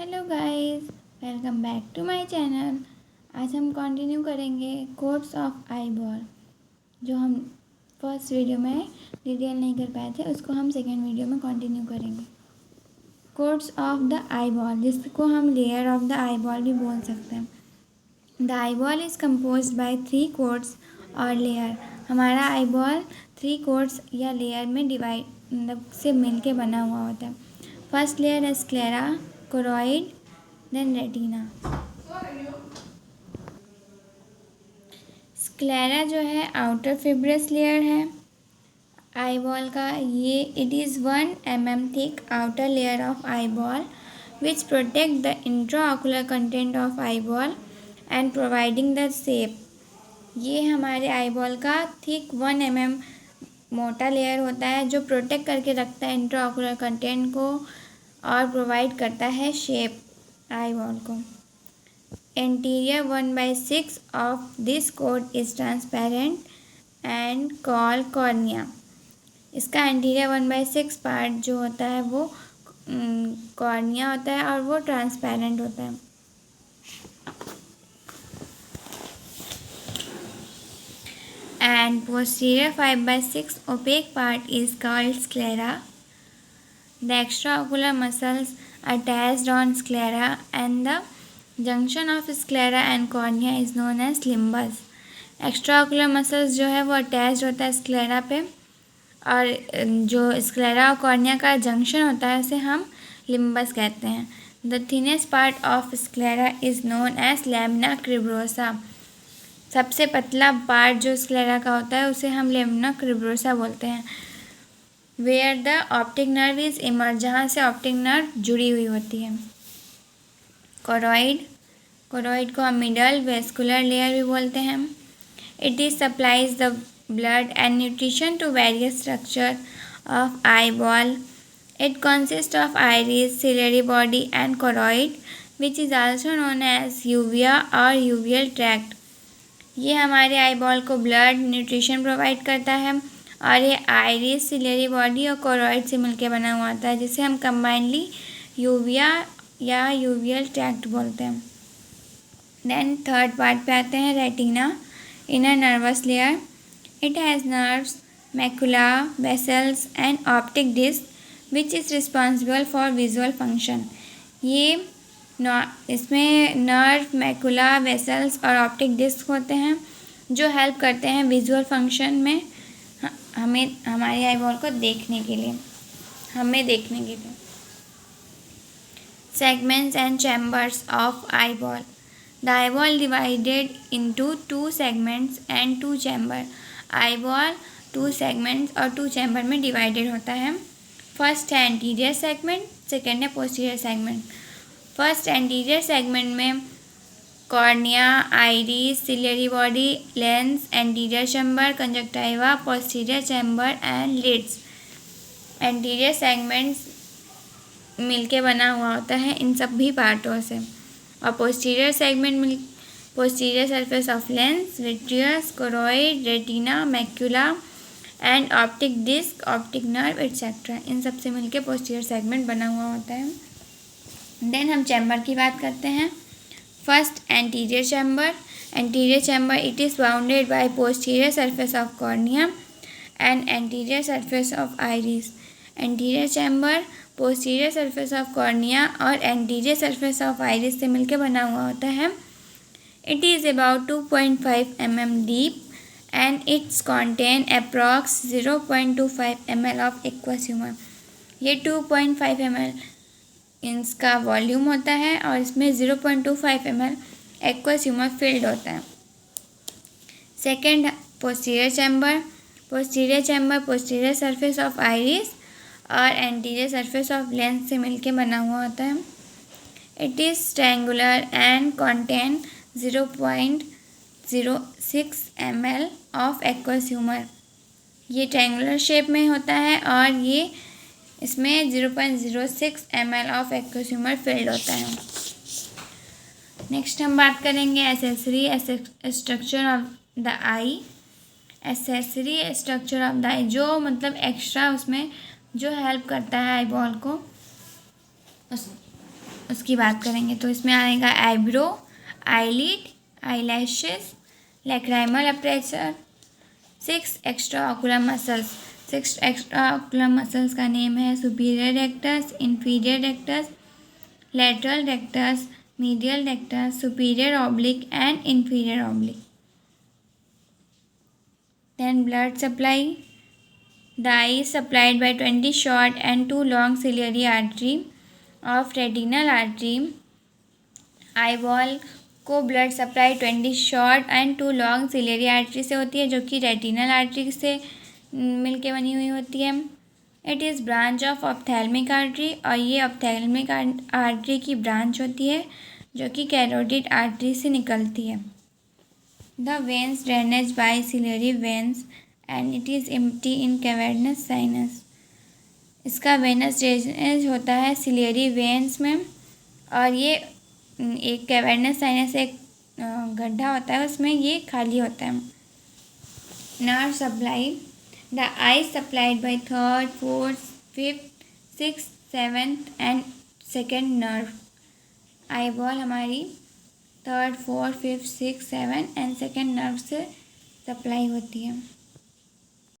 Hello guys, welcome back to my channel. आज हम continue करेंगे कोड्स ऑफ आई बॉल। जो हम फर्स्ट वीडियो में डिटेल नहीं कर पाए थे, उसको हम सेकेंड वीडियो में कंटिन्यू करेंगे। Coats of the eyeball, जिसको हम layer of the eyeball भी बोल सकते हैं। The eyeball is compose by 3 coats और लेयर। हमारा आई बॉल 3 कोड्स या लेयर में डिवाइड मतलब से मिल के बना हुआ होता है। फर्स्ट लेयर है sclera, choroid, then retina. Sclera जो है आउटर फिब्रस लेयर है आई बॉल का। ये it is 1 mm thick outer layer of eye ball which protect the intraocular content of eye ball and providing the shape. ये हमारे eye ball का thick 1 mm मोटा layer होता है जो प्रोटेक्ट करके रखता है इंट्राओकुलर कंटेंट को और प्रोवाइड करता है शेप आई बॉल को। Anterior 1/6 of this coat is transparent and called cornea. इसका anterior 1/6 पार्ट जो होता है वो कॉर्निया होता है और वो ट्रांसपेरेंट होता है। And posterior 5/6 opaque part is called sclera. The extraocular muscles attached on sclera and the junction of sclera and cornea is known as limbus. Extraocular muscles जो है वो अटैच होता है स्क्लेरा पे और जो स्क्लेरा और कॉर्निया का जंक्शन होता है उसे हम लिम्बस कहते हैं। The thinnest part of sclera is known as lamina cribrosa. सबसे पतला पार्ट जो स्क्लेरा का होता है उसे हम लैमिना क्रिब्रोसा बोलते हैं। Where the optic nerve is emerge, जहाँ से ऑप्टिक नर्व जुड़ी हुई होती है। कोरॉइड को हम मिडल वेस्कुलर लेयर भी बोलते हैं। It is supplies the blood and nutrition to various structure of eyeball. It consist of iris, ciliary body and choroid which is also known as uvea और uveal tract. ये हमारे eyeball को blood nutrition provide करता है और ये iris, ciliary body और choroid से मिलकर बना हुआ होता है, जिसे हम कंबाइनली यूविया या यूवियल ट्रैक्ट बोलते हैं। देन थर्ड पार्ट पे आते हैं retina, inner nervous layer. It has nerves, macula, vessels and optic disc which is responsible for visual function. ये इसमें नर्व, मैकुला, वेसल्स और ऑप्टिक डिस्क होते हैं जो हेल्प करते हैं विजुअल फंक्शन में हमें हमारी आई बॉल को देखने के लिए। Segments and chambers of eyeball. The eyeball divided into 2 segments and 2 chamber. Eyeball 2 segments और 2 chamber में divided होता है। फर्स्ट है anterior segment, सेकेंड है posterior segment. First anterior segment में cornea, iris, ciliary body, lens, anterior chamber, conjunctiva, posterior chamber and lids. Anterior segments मिलके बना हुआ होता है इन सभी पार्टों से। और posterior segment posterior surface of lens, vitreous, choroid, retina, macula and optic disc, optic nerve etcetera, इन सब से मिलके पोस्टीरियर सेगमेंट बना हुआ होता है। देन हम चैम्बर की बात करते हैं। First anterior chamber. Anterior chamber, it is bounded by posterior surface of cornea and anterior surface of iris. Anterior chamber posterior surface of cornea और anterior surface of iris से मिलकर बना हुआ होता है। It is about 2.5 mm deep and it contain approx 0.25 ml of aqueous humor. ये 2.5 ml इसका volume होता है और इसमें 0.25 ml एक्वस ह्यूमर फिल्ड होता है। Second posterior chamber. Posterior surface of iris और एंटीरियर सरफेस ऑफ लेंस से मिलके बना हुआ होता है। It is triangular and contain 0.06 ml of aqueous humour. ये ट्रायंगुलर शेप में होता है और ये इसमें 0.06 ml of aqueous humour filled होता है। नेक्स्ट हम बात करेंगे accessory structure of the eye. Accessory structure of the eye जो मतलब एक्स्ट्रा उसमें जो हेल्प करता है आई बॉल को उसकी बात करेंगे। तो इसमें आएगा eyebrow, eyelid, eyelashes, lacrimal aperture, 6 extra ocular muscles. 6 extra ocular muscles का नेम है superior rectus, inferior rectus, lateral rectus, medial rectus, superior oblique and inferior oblique. Then blood supply. The eye is supplied by 20 short and 2 long ciliary artery of retinal artery. Eyeball को blood supply 20 short and 2 long ciliary artery से होती है, जो कि retinal artery से मिलके बनी हुई होती है। It is branch of ophthalmic artery, और ये ऑप्थेल्मिक आर्टरी की ब्रांच होती है जो कि कैरोटिड आर्टरी से निकलती है। The veins drainage by ciliary veins and it is empty in cavernous sinus. इसका वेनस ड्रेनेज होता है सिलेरी वेन्स में, और ये एक कैवर्नस साइनस एक गड्ढा होता है, उसमें ये खाली होता है। Nerve supply. The eye is supplied by 3rd, 4th, 5th, 6th, 7th and 2nd nerve. Eyeball हमारी 3rd, 4th, 5th, 6th, 7th and 2nd nerve से सप्लाई होती है।